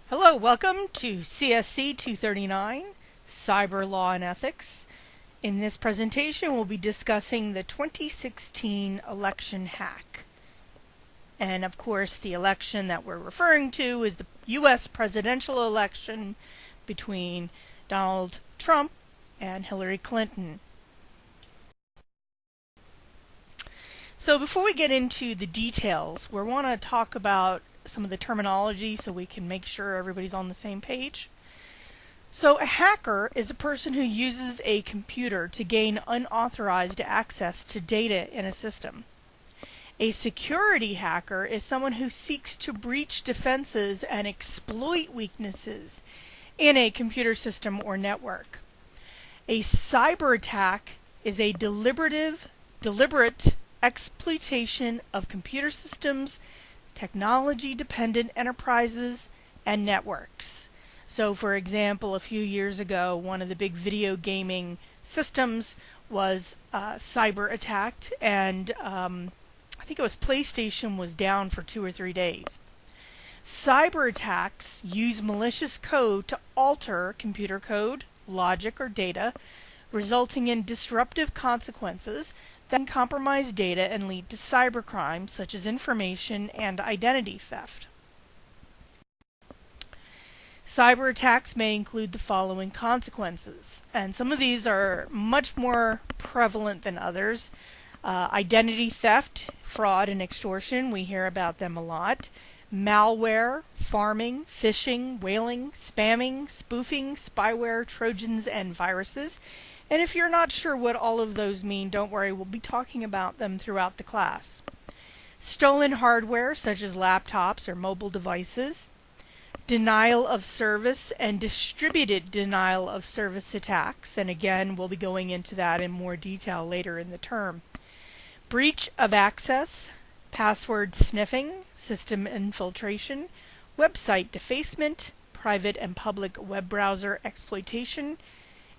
Hello, welcome to CSC 239, Cyber Law and Ethics. In this presentation, we'll be discussing the 2016 election hack. And of course, the election that we're referring to is the U.S. presidential election between Donald Trump and Hillary Clinton. So before we get into the details, we want to talk about some of the terminology so we can make sure everybody's on the same page. So a hacker is a person who uses a computer to gain unauthorized access to data in a system. A security hacker is someone who seeks to breach defenses and exploit weaknesses in a computer system or network. A cyber attack is a deliberate exploitation of computer systems, technology-dependent enterprises, and networks. So, for example, a few years ago, one of the big video gaming systems was cyber attacked, and I think it was PlayStation was down for 2 or 3 days. Cyber attacks use malicious code to alter computer code, logic, or data, resulting in disruptive consequences that can compromise data and lead to cybercrime such as information and identity theft. Cyber attacks may include the following consequences, and some of these are much more prevalent than others. Identity theft, fraud, and extortion, we hear about them a lot. Malware, farming, phishing, whaling, spamming, spoofing, spyware, trojans, and viruses. And if you're not sure what all of those mean, don't worry, we'll be talking about them throughout the class. Stolen hardware, such as laptops or mobile devices. Denial of service and distributed denial of service attacks. And again, we'll be going into that in more detail later in the term. Breach of access, password sniffing, system infiltration, website defacement, private and public web browser exploitation,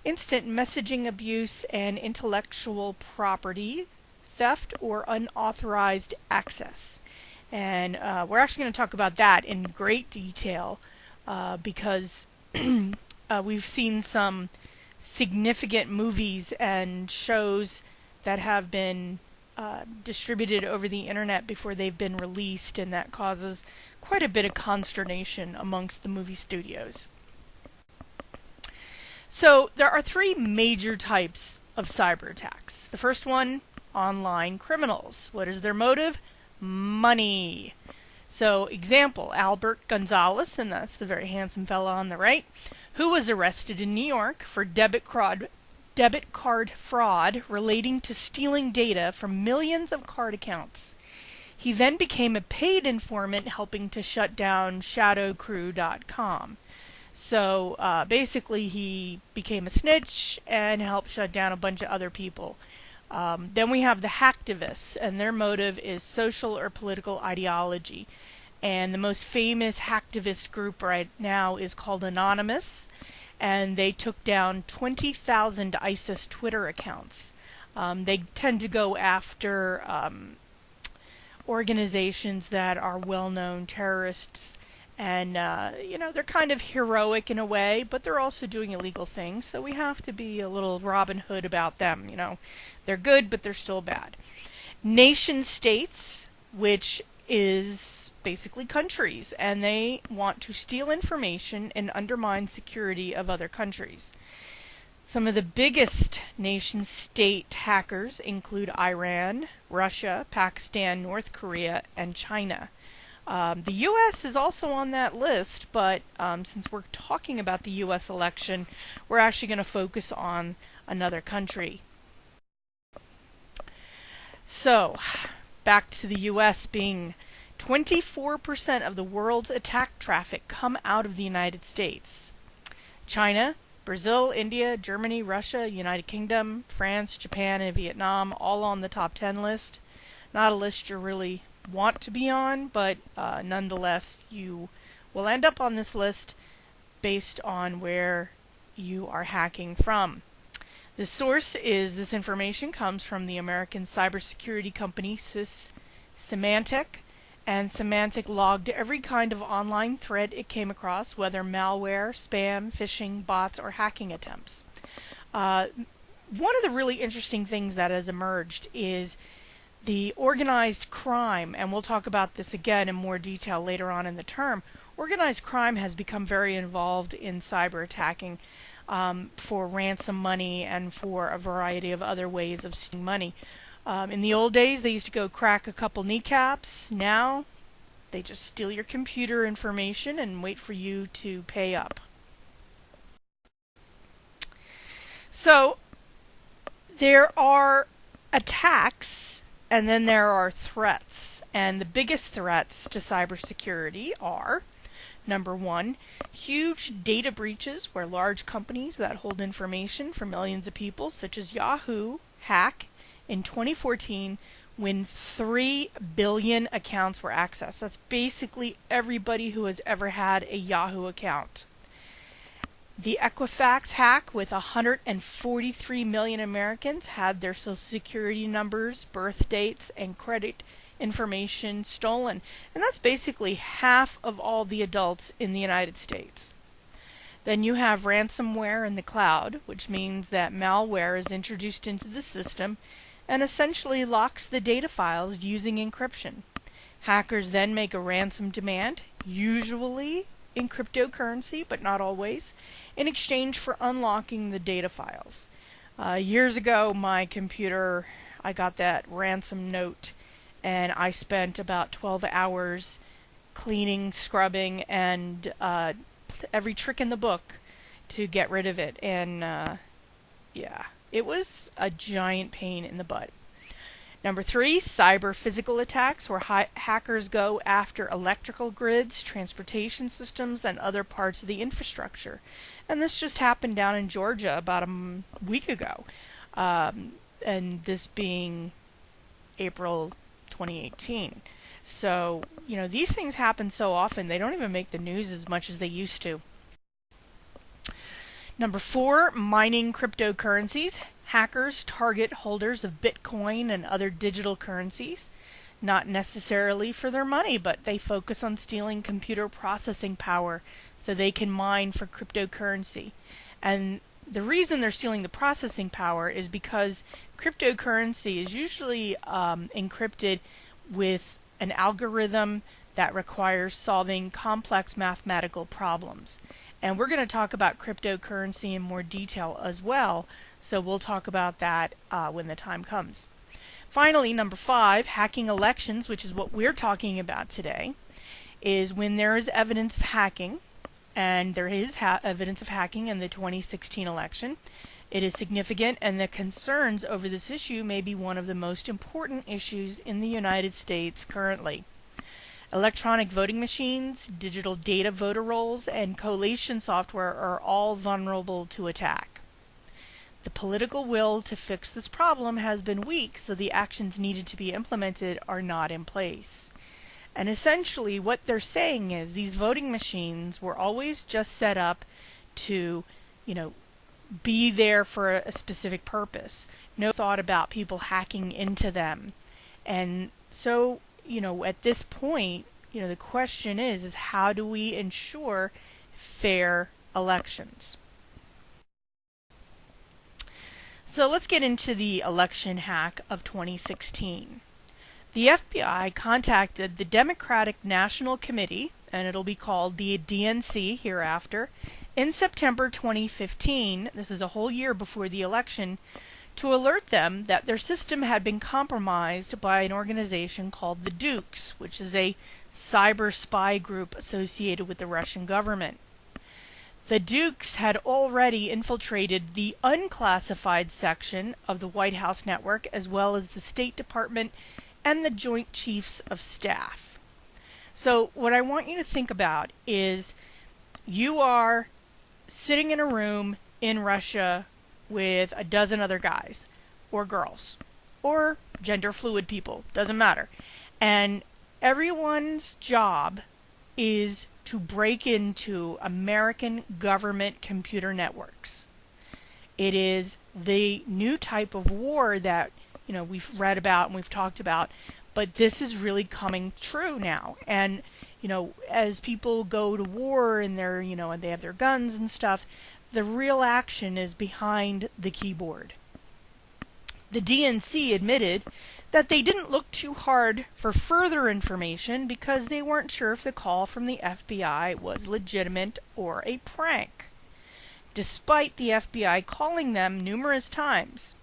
instant messaging abuse, and intellectual property theft or unauthorized access. And we're actually going to talk about that in great detail because we've seen some significant movies and shows that have been distributed over the internet before they've been released, and that causes quite a bit of consternation amongst the movie studios. So there are 3 major types of cyber attacks. The first one, online criminals. What is their motive? Money. So example, Albert Gonzalez, and that's the very handsome fellow on the right, who was arrested in New York for debit card fraud relating to stealing data from millions of card accounts. He then became a paid informant helping to shut down shadowcrew.com. So basically he became a snitch and helped shut down a bunch of other people. Then we have the hacktivists, and their motive is social or political ideology. And the most famous hacktivist group right now is called Anonymous, and they took down 20,000 ISIS Twitter accounts. They tend to go after organizations that are well-known terrorists. And, they're kind of heroic in a way, but they're also doing illegal things, so we have to be a little Robin Hood about them, They're good, but they're still bad. Nation states, which is basically countries, and they want to steal information and undermine security of other countries. Some of the biggest nation state hackers include Iran, Russia, Pakistan, North Korea, and China. The U.S. is also on that list, but since we're talking about the U.S. election, we're actually going to focus on another country. So, back to the U.S. being 24% of the world's attack traffic come out of the United States. China, Brazil, India, Germany, Russia, United Kingdom, France, Japan, and Vietnam, all on the top 10 list. Not a list you're really want to be on, but nonetheless you will end up on this list based on where you are hacking from. The source is, this information comes from the American cybersecurity company Symantec, and Symantec logged every kind of online threat it came across, whether malware, spam, phishing, bots, or hacking attempts. One of the really interesting things that has emerged is the organized crime, and we'll talk about this again in more detail later on in the term. Organized crime has become very involved in cyber attacking for ransom money and for a variety of other ways of stealing money. In the old days, they used to go crack a couple kneecaps. Now, they just steal your computer information and wait for you to pay up. So, there are attacks, and then there are threats. And the biggest threats to cybersecurity are, number one, huge data breaches where large companies that hold information for millions of people, such as Yahoo, Hack, in 2014, when 3 billion accounts were accessed. That's basically everybody who has ever had a Yahoo account. The Equifax hack, with 143 million Americans had their social security numbers, birth dates, and credit information stolen. And that's basically half of all the adults in the United States. Then you have ransomware in the cloud, which means that malware is introduced into the system and essentially locks the data files using encryption. Hackers then make a ransom demand, usually in cryptocurrency, but not always, in exchange for unlocking the data files. Years ago, my computer, I got that ransom note, and I spent about 12 hours cleaning, scrubbing, and every trick in the book to get rid of it. And yeah, it was a giant pain in the butt. Number 3, cyber physical attacks, where hackers go after electrical grids, transportation systems, and other parts of the infrastructure. And this just happened down in Georgia about a week ago, and this being April 2018. So, you know, these things happen so often, they don't even make the news as much as they used to. Number 4, mining cryptocurrencies. Hackers target holders of Bitcoin and other digital currencies, not necessarily for their money, but they focus on stealing computer processing power so they can mine for cryptocurrency. And the reason they're stealing the processing power is because cryptocurrency is usually encrypted with an algorithm that requires solving complex mathematical problems. And we're going to talk about cryptocurrency in more detail as well, so we'll talk about that when the time comes. Finally, number 5, hacking elections, which is what we're talking about today, is when there is evidence of hacking, and there is evidence of hacking in the 2016 election. It is significant, and the concerns over this issue may be one of the most important issues in the United States currently. Electronic voting machines, digital data voter rolls, and collation software are all vulnerable to attack. The political will to fix this problem has been weak, so the actions needed to be implemented are not in place. And essentially what they're saying is these voting machines were always just set up to, be there for a specific purpose. No thought about people hacking into them. And so, at this point, the question is how do we ensure fair elections? So let's get into the election hack of 2016. The FBI contacted the Democratic National Committee, and it'll be called the DNC hereafter, in September 2015, this is a whole year before the election, to alert them that their system had been compromised by an organization called the Dukes, which is a cyber spy group associated with the Russian government. The Dukes had already infiltrated the unclassified section of the White House network, as well as the State Department and the Joint Chiefs of Staff. So what I want you to think about is you are sitting in a room in Russia with a dozen other guys or girls or gender fluid people, doesn't matter. And everyone's job is to break into American government computer networks. It is the new type of war that we've read about and we've talked about, But this is really coming true now. And, as people go to war and and they have their guns and stuff, the real action is behind the keyboard. The DNC admitted that they didn't look too hard for further information because they weren't sure if the call from the FBI was legitimate or a prank, despite the FBI calling them numerous times.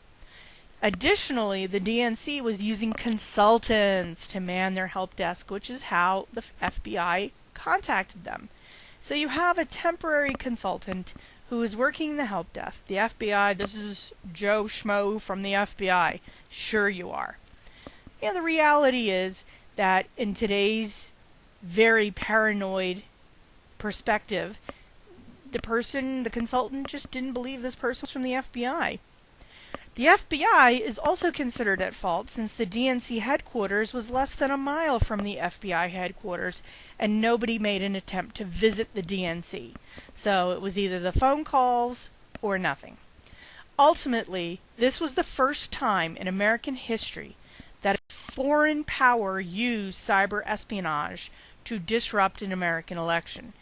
Additionally, the DNC was using consultants to man their help desk, which is how the FBI contacted them. So you have a temporary consultant who is working the help desk. The FBI, this is Joe Schmo from the FBI. Sure you are. The reality is that in today's very paranoid perspective, the consultant just didn't believe this person was from the FBI. The FBI is also considered at fault since the DNC headquarters was less than a mile from the FBI headquarters and nobody made an attempt to visit the DNC. So it was either the phone calls or nothing. Ultimately, this was the first time in American history that a foreign power used cyber espionage to disrupt an American election.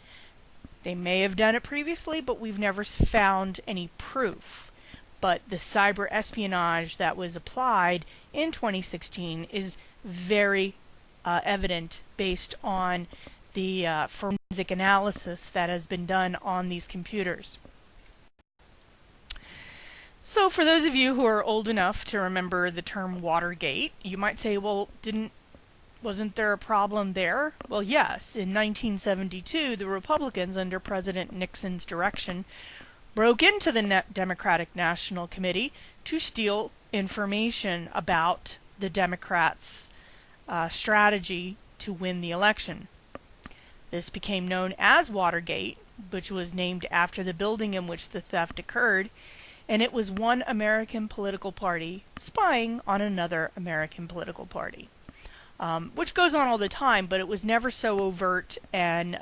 They may have done it previously, but we've never found any proof. But the cyber espionage that was applied in 2016 is very evident based on the forensic analysis that has been done on these computers. So for those of you who are old enough to remember the term Watergate, you might say, well, wasn't there a problem there? Well, yes. In 1972, the Republicans, under President Nixon's direction, broke into the Democratic National Committee to steal information about the Democrats' strategy to win the election. This became known as Watergate, which was named after the building in which the theft occurred, and it was one American political party spying on another American political party, which goes on all the time, but it was never so overt, and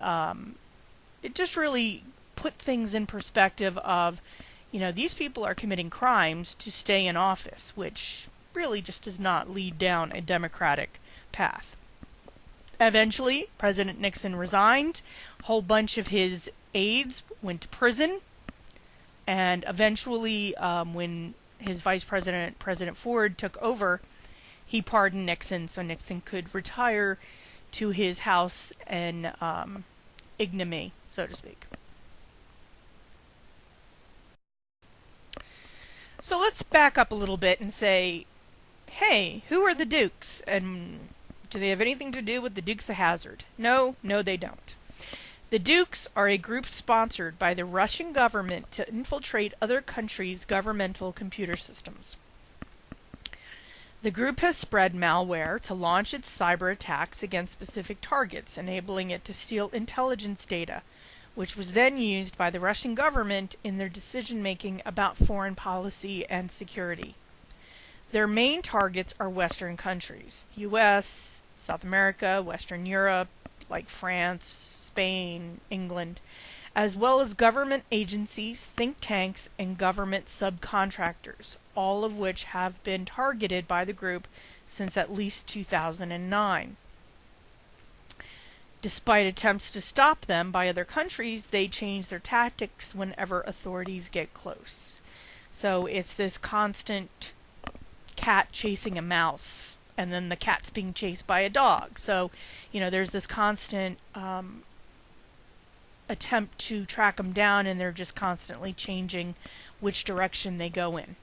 it just really put things in perspective of, these people are committing crimes to stay in office, which really just does not lead down a democratic path. Eventually, President Nixon resigned. A whole bunch of his aides went to prison. And eventually, when his vice president, President Ford, took over, he pardoned Nixon so Nixon could retire to his house in ignominy, so to speak. So let's back up a little bit and say, hey, who are the Dukes? And do they have anything to do with the Dukes of Hazzard? No, they don't. The Dukes are a group sponsored by the Russian government to infiltrate other countries' governmental computer systems. The group has spread malware to launch its cyber attacks against specific targets, enabling it to steal intelligence data, which was then used by the Russian government in their decision-making about foreign policy and security. Their main targets are Western countries, the U.S., South America, Western Europe, like France, Spain, England, as well as government agencies, think tanks, and government subcontractors, all of which have been targeted by the group since at least 2009. Despite attempts to stop them by other countries, they change their tactics whenever authorities get close. So it's this constant cat chasing a mouse, and then the cat's being chased by a dog. So, there's this constant attempt to track them down, and they're just constantly changing which direction they go in.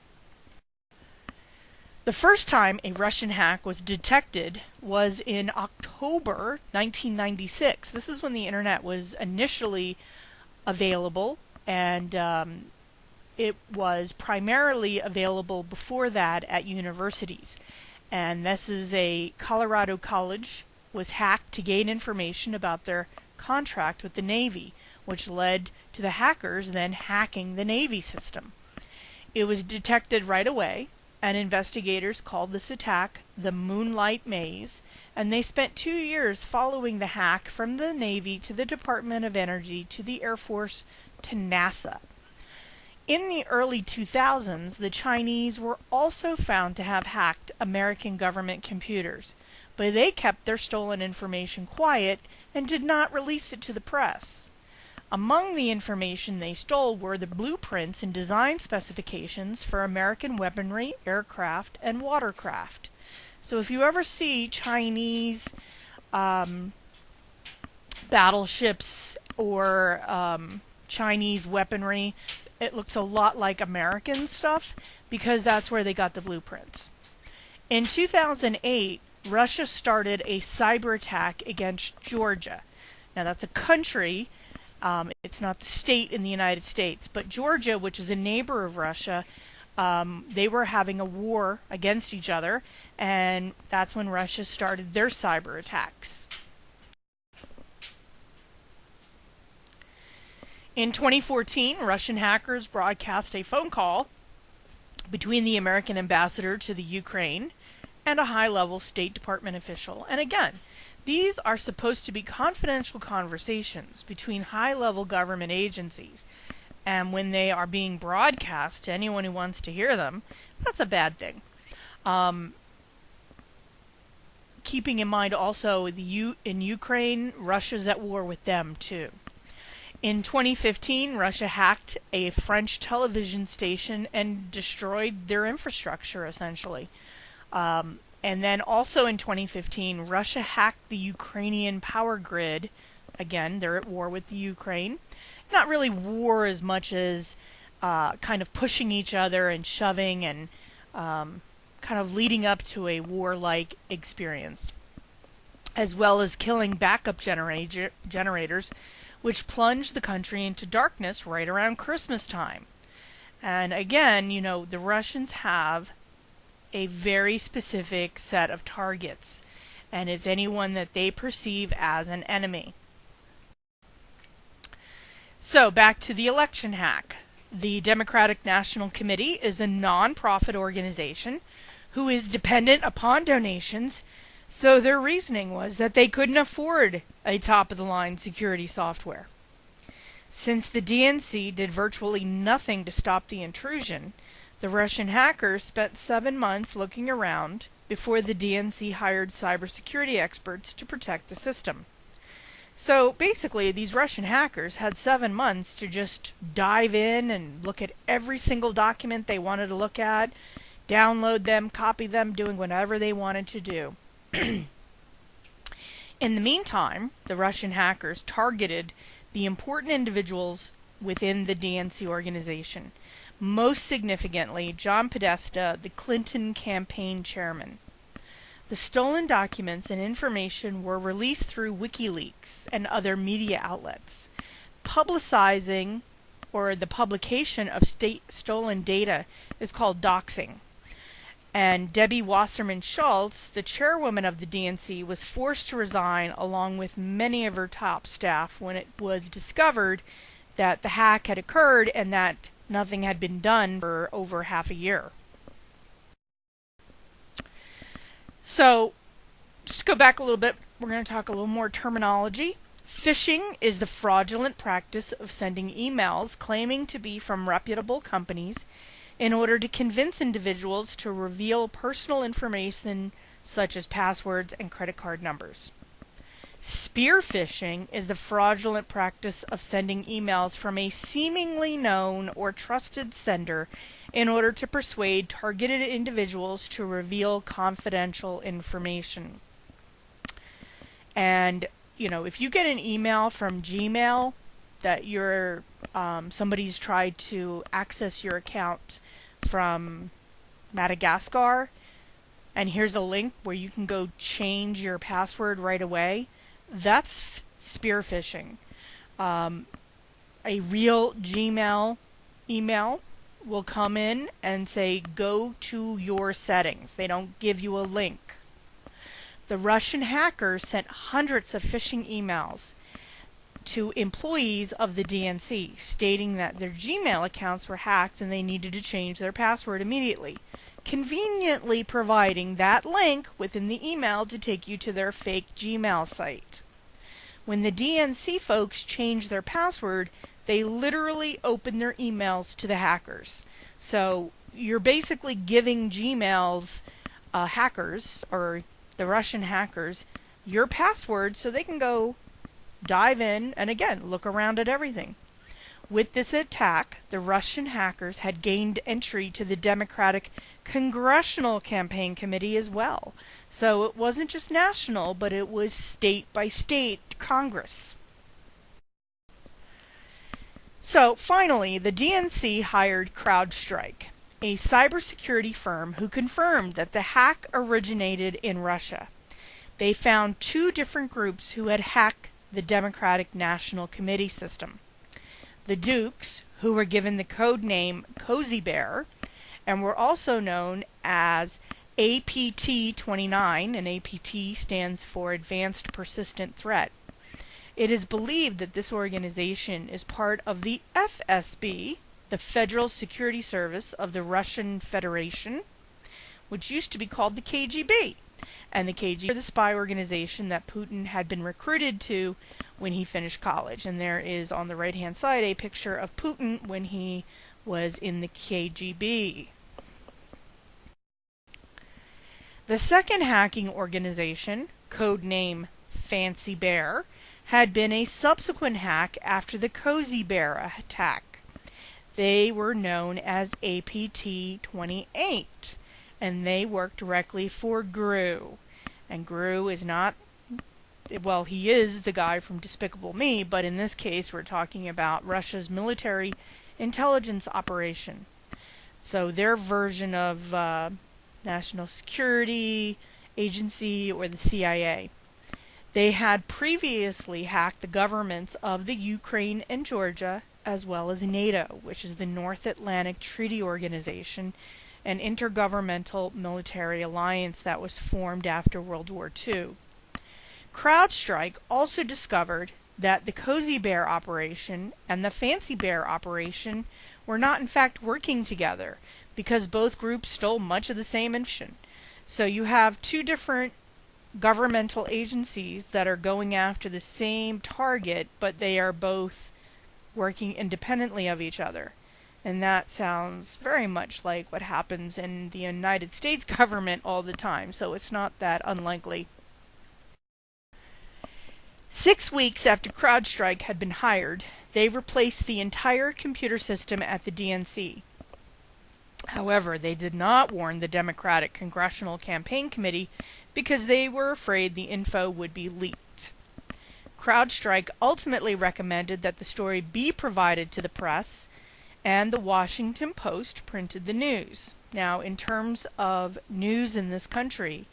The first time a Russian hack was detected was in October 1996. This is when the internet was initially available, and it was primarily available before that at universities. And this is a Colorado college was hacked to gain information about their contract with the Navy, which led to the hackers then hacking the Navy system. It was detected right away, and investigators called this attack the Moonlight Maze, and they spent 2 years following the hack from the Navy to the Department of Energy to the Air Force to NASA. In the early 2000s, the Chinese were also found to have hacked American government computers, but they kept their stolen information quiet and did not release it to the press. Among the information they stole were the blueprints and design specifications for American weaponry, aircraft, and watercraft. So if you ever see Chinese battleships or Chinese weaponry, it looks a lot like American stuff because that's where they got the blueprints. In 2008, Russia started a cyber attack against Georgia. Now that's a country, it's not the state in the United States, but Georgia, which is a neighbor of Russia, they were having a war against each other, and that's when Russia started their cyber attacks. In 2014, Russian hackers broadcast a phone call between the American ambassador to the Ukraine and a high-level State Department official. And again, these are supposed to be confidential conversations between high-level government agencies. And when they are being broadcast to anyone who wants to hear them, that's a bad thing. Keeping in mind also in Ukraine, Russia's at war with them too. In 2015, Russia hacked a French television station and destroyed their infrastructure, essentially. And then also in 2015, Russia hacked the Ukrainian power grid. Again, they're at war with the Ukraine. Not really war as much as kind of pushing each other and shoving and kind of leading up to a war-like experience, as well as killing backup generators, which plunged the country into darkness right around Christmas time. And again, you know, the Russians have a very specific set of targets, and it's anyone that they perceive as an enemy. So back to the election hack. The Democratic National Committee is a non-profit organization who is dependent upon donations, so their reasoning was that they couldn't afford a top-of-the-line security software. Since the DNC did virtually nothing to stop the intrusion, the Russian hackers spent 7 months looking around before the DNC hired cybersecurity experts to protect the system. So basically, these Russian hackers had 7 months to just dive in and look at every single document they wanted to look at, download them, copy them, doing whatever they wanted to do. In the meantime, the Russian hackers targeted the important individuals within the DNC organization. Most significantly, John Podesta, the Clinton campaign chairman. The stolen documents and information were released through WikiLeaks and other media outlets. Publicizing, or the publication of stolen data, is called doxing. And Debbie Wasserman Schultz, the chairwoman of the DNC, was forced to resign along with many of her top staff when it was discovered that the hack had occurred and that nothing had been done for over half a year. So, just go back a little bit. We're going to talk a little more terminology. Phishing is the fraudulent practice of sending emails claiming to be from reputable companies in order to convince individuals to reveal personal information such as passwords and credit card numbers. Spear phishing is the fraudulent practice of sending emails from a seemingly known or trusted sender in order to persuade targeted individuals to reveal confidential information. And, you know, if you get an email from Gmail that you're somebody's tried to access your account from Madagascar, and here's a link where you can go change your password right away, that's spear phishing. A real Gmail email will come in and say, go to your settings. They don't give you a link. The Russian hackers sent hundreds of phishing emails to employees of the DNC, stating that their Gmail accounts were hacked and they needed to change their password immediately, conveniently providing that link within the email to take you to their fake Gmail site. When the DNC folks changed their password, they literally opened their emails to the hackers. So you're basically giving Gmail's hackers, or the Russian hackers your password so they can go dive in and again look around at everything. With this attack, the Russian hackers had gained entry to the Democratic Congressional Campaign Committee as well. So it wasn't just national, but it was state by state Congress. So finally, the DNC hired CrowdStrike, a cybersecurity firm who confirmed that the hack originated in Russia. They found 2 different groups who had hacked the Democratic National Committee system. The Dukes, who were given the code name Cozy Bear, and were also known as APT-29, and APT stands for Advanced Persistent Threat. It is believed that this organization is part of the FSB, the Federal Security Service of the Russian Federation, which used to be called the KGB. And the KGB is the spy organization that Putin had been recruited to when he finished college. And there is on the right-hand side a picture of Putin when he was in the KGB. The second hacking organization, codename Fancy Bear, had been a subsequent hack after the Cozy Bear attack. They were known as APT-28, and they worked directly for GRU. And GRU is not, well, he is the guy from Despicable Me, but in this case we're talking about Russia's military intelligence operation. So their version of National Security Agency or the CIA. They had previously hacked the governments of the Ukraine and Georgia, as well as NATO, which is the North Atlantic Treaty Organization, an intergovernmental military alliance that was formed after World War II. CrowdStrike also discovered that the Cozy Bear operation and the Fancy Bear operation were not in fact working together because both groups stole much of the same information. So you have 2 different governmental agencies that are going after the same target, but they are both working independently of each other. And that sounds very much like what happens in the United States government all the time, so it's not that unlikely. 6 weeks after CrowdStrike had been hired, they replaced the entire computer system at the DNC. However, they did not warn the Democratic Congressional Campaign Committee because they were afraid the info would be leaked. CrowdStrike ultimately recommended that the story be provided to the press, and the Washington Post printed the news. Now, in terms of news in this country,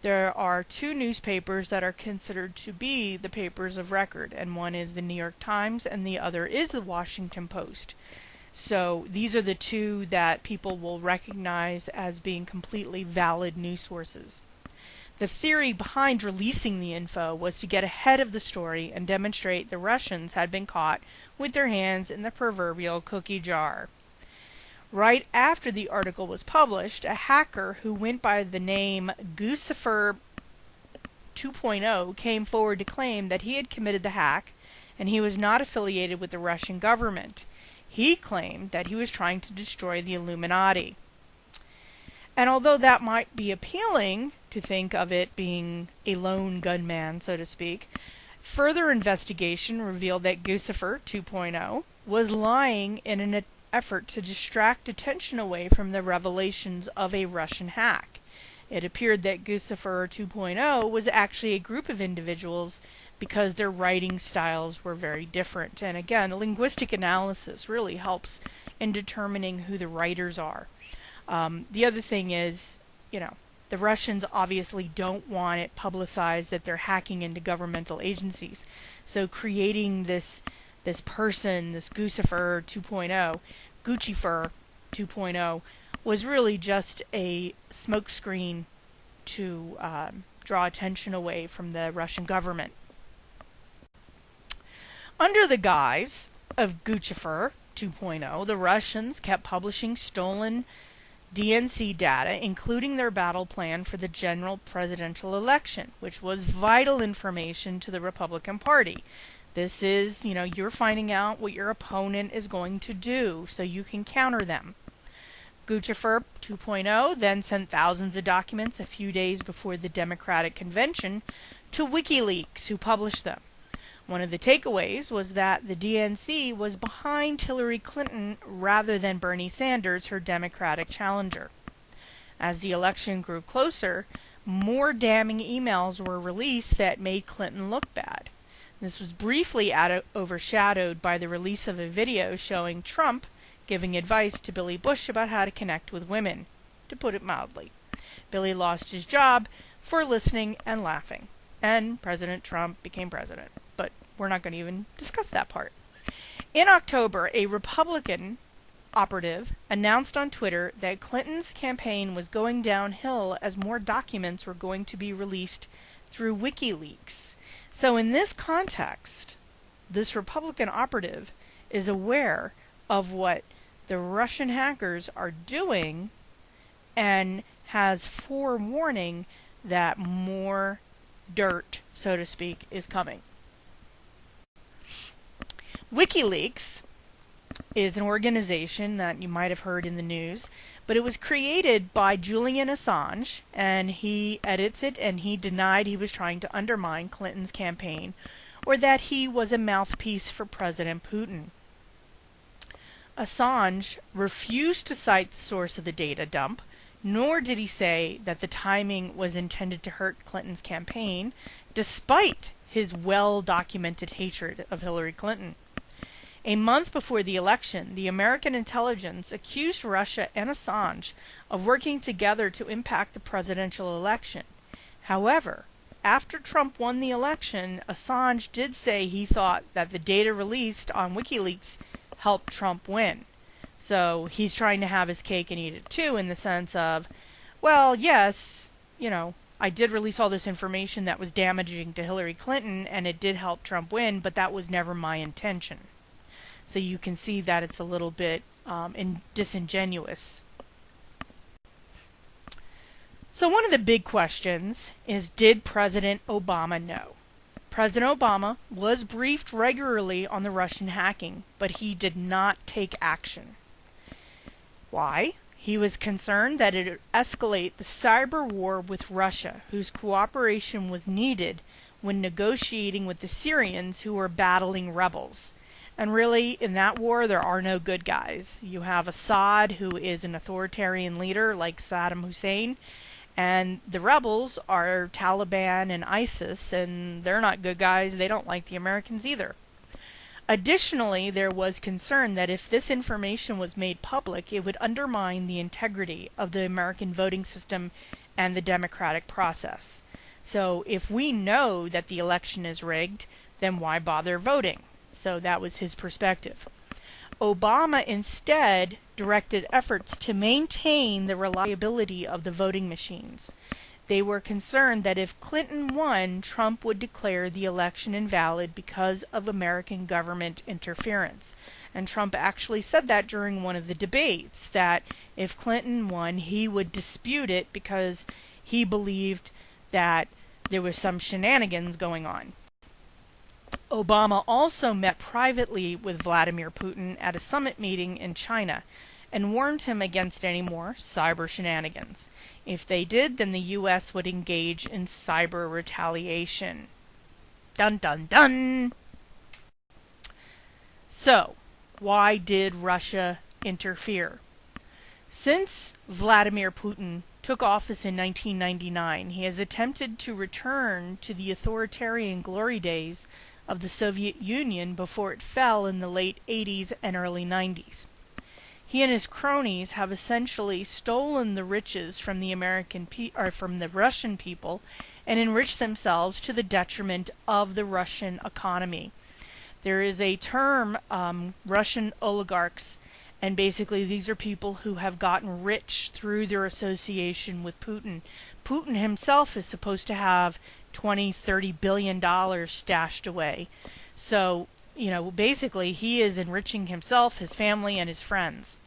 there are 2 newspapers that are considered to be the papers of record, and one is the New York Times and the other is the Washington Post. So these are the 2 that people will recognize as being completely valid news sources. The theory behind releasing the info was to get ahead of the story and demonstrate the Russians had been caught with their hands in the proverbial cookie jar. Right after the article was published, a hacker who went by the name Guccifer 2.0 came forward to claim that he had committed the hack and he was not affiliated with the Russian government. He claimed that he was trying to destroy the Illuminati. And although that might be appealing to think of it being a lone gunman, so to speak, further investigation revealed that Guccifer 2.0 was lying in an effort to distract attention away from the revelations of a Russian hack. It appeared that Guccifer 2.0 was actually a group of individuals because their writing styles were very different. And again, linguistic analysis really helps in determining who the writers are. The other thing is, the Russians obviously don't want it publicized that they're hacking into governmental agencies. So creating this person, this Guccifer 2.0, was really just a smokescreen to draw attention away from the Russian government. Under the guise of Guccifer 2.0, the Russians kept publishing stolen DNC data, including their battle plan for the general presidential election, which was vital information to the Republican Party. This is, you're finding out what your opponent is going to do so you can counter them. Guccifer 2.0 then sent thousands of documents a few days before the Democratic convention to WikiLeaks, who published them. One of the takeaways was that the DNC was behind Hillary Clinton rather than Bernie Sanders, her Democratic challenger. As the election grew closer, more damning emails were released that made Clinton look bad. This was briefly overshadowed by the release of a video showing Trump giving advice to Billy Bush about how to connect with women, to put it mildly. Billy lost his job for listening and laughing, and President Trump became president. But we're not going to even discuss that part. In October, a Republican operative announced on Twitter that Clinton's campaign was going downhill as more documents were going to be released through WikiLeaks. So in this context, this Republican operative is aware of what the Russian hackers are doing and has forewarning that more dirt, so to speak, is coming. WikiLeaks is an organization that you might have heard in the news, but it was created by Julian Assange, and he edits it, and he denied he was trying to undermine Clinton's campaign or that he was a mouthpiece for President Putin. Assange refused to cite the source of the data dump, nor did he say that the timing was intended to hurt Clinton's campaign, despite his well-documented hatred of Hillary Clinton. A month before the election, the American intelligence accused Russia and Assange of working together to impact the presidential election. However, after Trump won the election, Assange did say he thought that the data released on WikiLeaks helped Trump win. So he's trying to have his cake and eat it too, in the sense of, well, yes, I did release all this information that was damaging to Hillary Clinton and it did help Trump win, but that was never my intention. So you can see that it's a little bit disingenuous. So one of the big questions is, did President Obama know? President Obama was briefed regularly on the Russian hacking, but he did not take action. Why? He was concerned that it would escalate the cyber war with Russia, whose cooperation was needed when negotiating with the Syrians who were battling rebels. And really, in that war, there are no good guys. You have Assad, who is an authoritarian leader like Saddam Hussein, and the rebels are Taliban and ISIS, and they're not good guys. They don't like the Americans either. Additionally, there was concern that if this information was made public, it would undermine the integrity of the American voting system and the democratic process. So if we know that the election is rigged, then why bother voting? So that was his perspective. Obama instead directed efforts to maintain the reliability of the voting machines. They were concerned that if Clinton won, Trump would declare the election invalid because of American government interference. And Trump actually said that during one of the debates, that if Clinton won, he would dispute it because he believed that there was some shenanigans going on. Obama also met privately with Vladimir Putin at a summit meeting in China and warned him against any more cyber shenanigans. If they did, then the U.S. would engage in cyber retaliation. Dun dun dun! So, why did Russia interfere? Since Vladimir Putin took office in 1999, he has attempted to return to the authoritarian glory days of the Soviet Union before it fell in the late 80s and early 90s. He and his cronies have essentially stolen the riches from the from the Russian people and enriched themselves to the detriment of the Russian economy. There is a term, Russian oligarchs, and basically these are people who have gotten rich through their association with Putin. Putin himself is supposed to have $20-30 billion stashed away. So, basically he is enriching himself, his family, and his friends.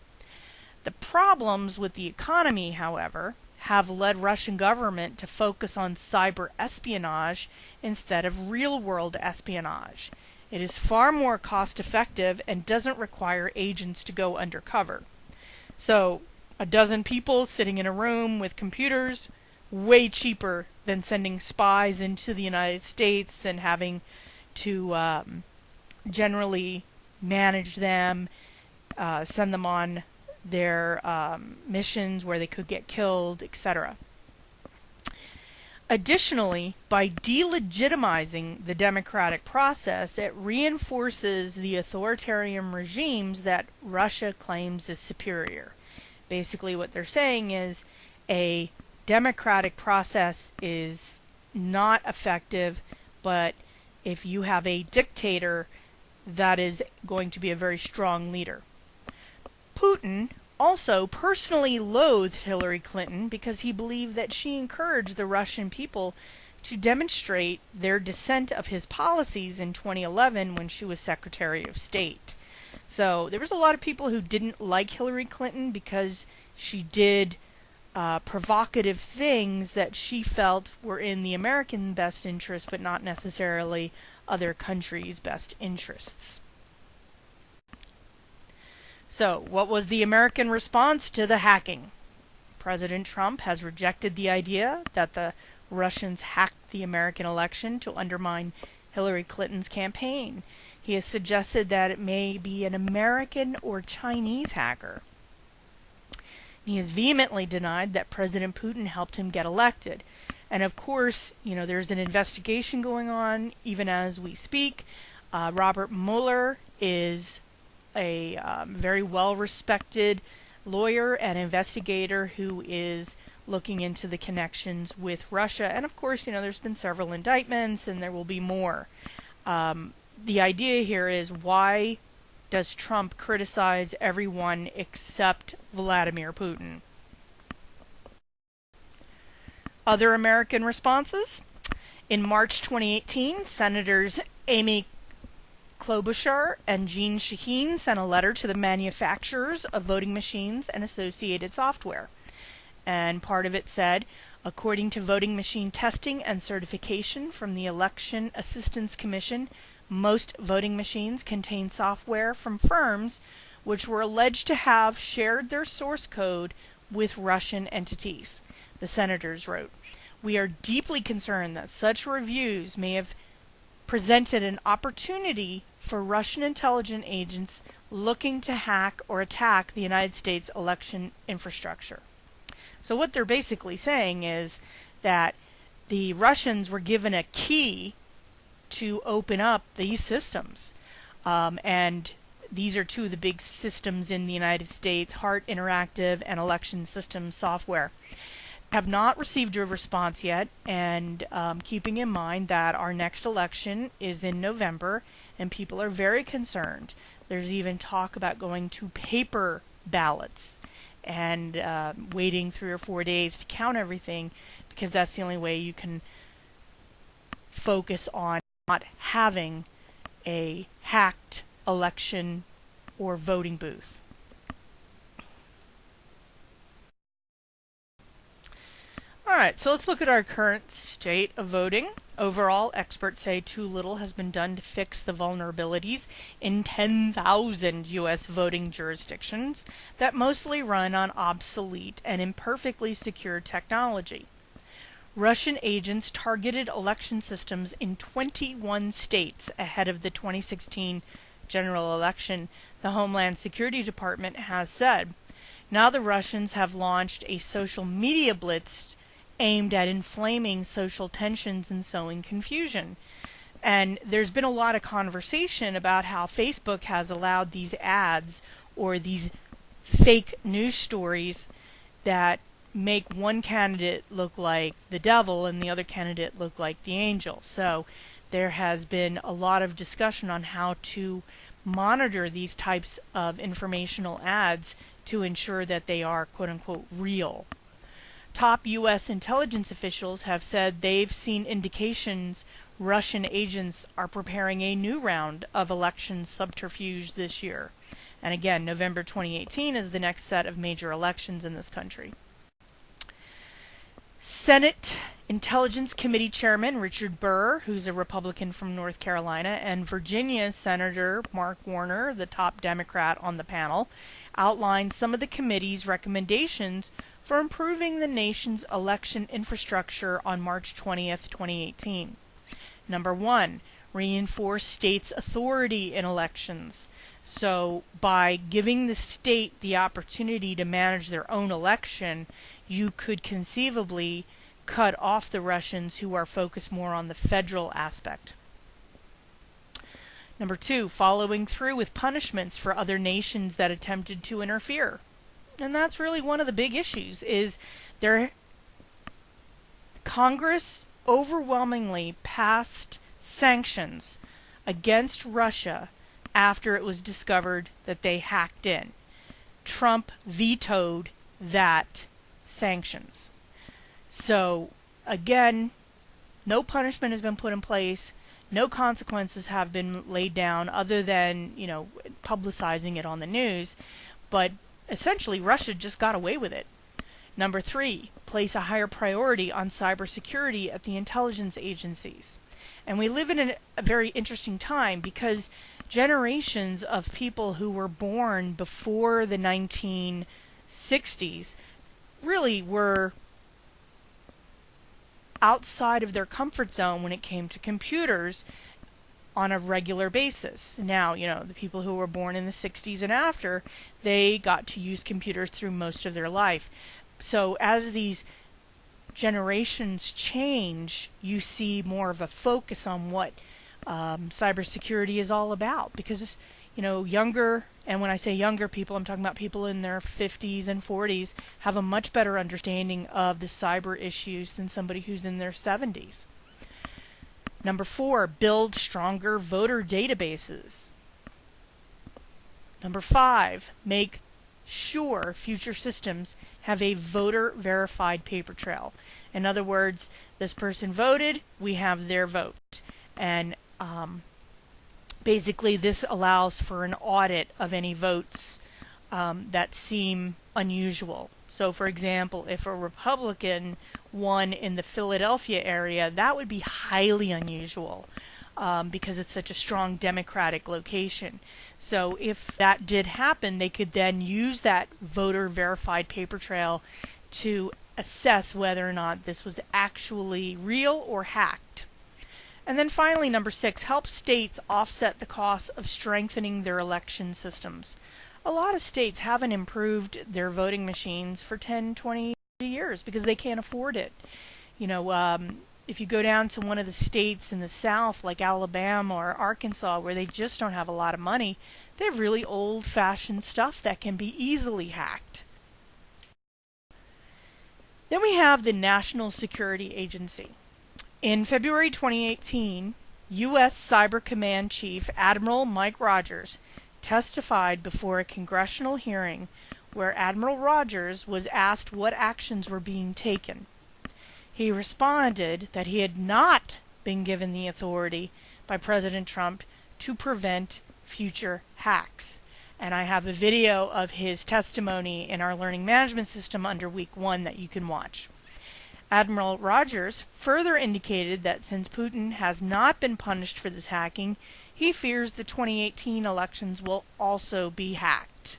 The problems with the economy, however, have led Russian government to focus on cyber espionage instead of real-world espionage. It is far more cost-effective and doesn't require agents to go undercover. So, a dozen people sitting in a room with computers, way cheaper than sending spies into the United States and having to generally manage them, send them on their missions where they could get killed, etc. Additionally, by delegitimizing the democratic process, it reinforces the authoritarian regimes that Russia claims is superior. Basically, what they're saying is a democratic process is not effective, but if you have a dictator, that is going to be a very strong leader. Putin also personally loathed Hillary Clinton because he believed that she encouraged the Russian people to demonstrate their dissent of his policies in 2011 when she was Secretary of State. So there was a lot of people who didn't like Hillary Clinton because she did provocative things that she felt were in the American best interest, but not necessarily other countries' best interests. So, what was the American response to the hacking? President Trump has rejected the idea that the Russians hacked the American election to undermine Hillary Clinton's campaign. He has suggested that it may be an American or Chinese hacker. He has vehemently denied that President Putin helped him get elected. And of course, there's an investigation going on even as we speak. Robert Mueller is a very well-respected lawyer and investigator who is looking into the connections with Russia. And of course, there's been several indictments and there will be more. The idea here is, why does Trump criticize everyone except Vladimir Putin? Other American responses? In March 2018, Senators Amy Klobuchar and Jeanne Shaheen sent a letter to the manufacturers of voting machines and associated software. And part of it said, according to voting machine testing and certification from the Election Assistance Commission, most voting machines contain software from firms which were alleged to have shared their source code with Russian entities. The senators wrote, "We are deeply concerned that such reviews may have presented an opportunity for Russian intelligence agents looking to hack or attack the United States election infrastructure." So what they're basically saying is that the Russians were given a key to open up these systems. And these are two of the big systems in the United States, Hart Interactive and Election Systems Software. Have not received a response yet, and keeping in mind that our next election is in November and people are very concerned. There's even talk about going to paper ballots and waiting 3 or 4 days to count everything, because that's the only way you can focus on not having a hacked election or voting booth. Alright, so let's look at our current state of voting. Overall, experts say too little has been done to fix the vulnerabilities in 10,000 U.S. voting jurisdictions that mostly run on obsolete and imperfectly secure technology. Russian agents targeted election systems in 21 states ahead of the 2016 general election, the Homeland Security Department has said. Now the Russians have launched a social media blitz aimed at inflaming social tensions and sowing confusion. And there's been a lot of conversation about how Facebook has allowed these ads or these fake news stories that make one candidate look like the devil and the other candidate look like the angel. So there has been a lot of discussion on how to monitor these types of informational ads to ensure that they are quote-unquote real. Top U.S. intelligence officials have said they've seen indications Russian agents are preparing a new round of election subterfuge this year. And again, November 2018 is the next set of major elections in this country. Senate Intelligence Committee Chairman Richard Burr, who's a Republican from North Carolina, and Virginia Senator Mark Warner, the top Democrat on the panel, outlined some of the committee's recommendations for improving the nation's election infrastructure on March 20th, 2018. Number 1, reinforce states' authority in elections. So by giving the state the opportunity to manage their own election, you could conceivably cut off the Russians who are focused more on the federal aspect. Number 2, following through with punishments for other nations that attempted to interfere. And that's really one of the big issues, is Congress overwhelmingly passed sanctions against Russia after it was discovered that they hacked in. Trump vetoed that sanctions. So, again, no punishment has been put in place, no consequences have been laid down other than, publicizing it on the news, but essentially Russia just got away with it. Number 3, place a higher priority on cybersecurity at the intelligence agencies. And we live in a very interesting time because generations of people who were born before the 1960s really were outside of their comfort zone when it came to computers on a regular basis. Now, the people who were born in the 60s and after, they got to use computers through most of their life. So as these generations change, you see more of a focus on what cybersecurity is all about. Because, younger, and when I say younger people, I'm talking about people in their 50s and 40s, have a much better understanding of the cyber issues than somebody who's in their 70s. Number 4, build stronger voter databases. Number 5, make sure future systems have a voter verified paper trail. In other words, this person voted, we have their vote. And basically this allows for an audit of any votes that seem unusual. So for example, if a Republican won in the Philadelphia area, that would be highly unusual because it's such a strong Democratic location. So if that did happen, they could then use that voter verified paper trail to assess whether or not this was actually real or hacked. And then finally, number 6, help states offset the costs of strengthening their election systems. A lot of states haven't improved their voting machines for 10, 20 years because they can't afford it. If you go down to one of the states in the South, like Alabama or Arkansas, where they just don't have a lot of money, they have really old-fashioned stuff that can be easily hacked. Then we have the National Security Agency. In February 2018, U.S. Cyber Command Chief Admiral Mike Rogers testified before a congressional hearing where Admiral Rogers was asked what actions were being taken. He responded that he had not been given the authority by President Trump to prevent future hacks. And I have a video of his testimony in our learning management system under week 1 that you can watch. Admiral Rogers further indicated that since Putin has not been punished for this hacking, he fears the 2018 elections will also be hacked.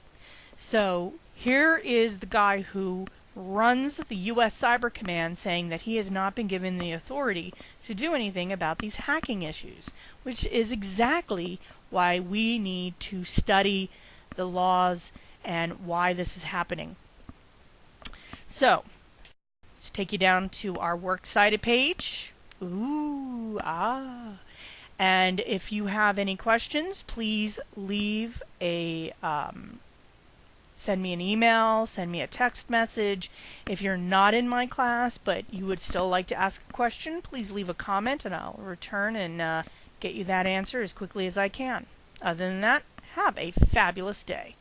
So here is the guy who runs the U.S. Cyber Command saying that he has not been given the authority to do anything about these hacking issues, which is exactly why we need to study the laws and why this is happening. So, let's take you down to our works cited page. And if you have any questions, please leave a send me an email, send me a text message. If you're not in my class but you would still like to ask a question, please leave a comment and I'll return and get you that answer as quickly as I can. Other than that, have a fabulous day.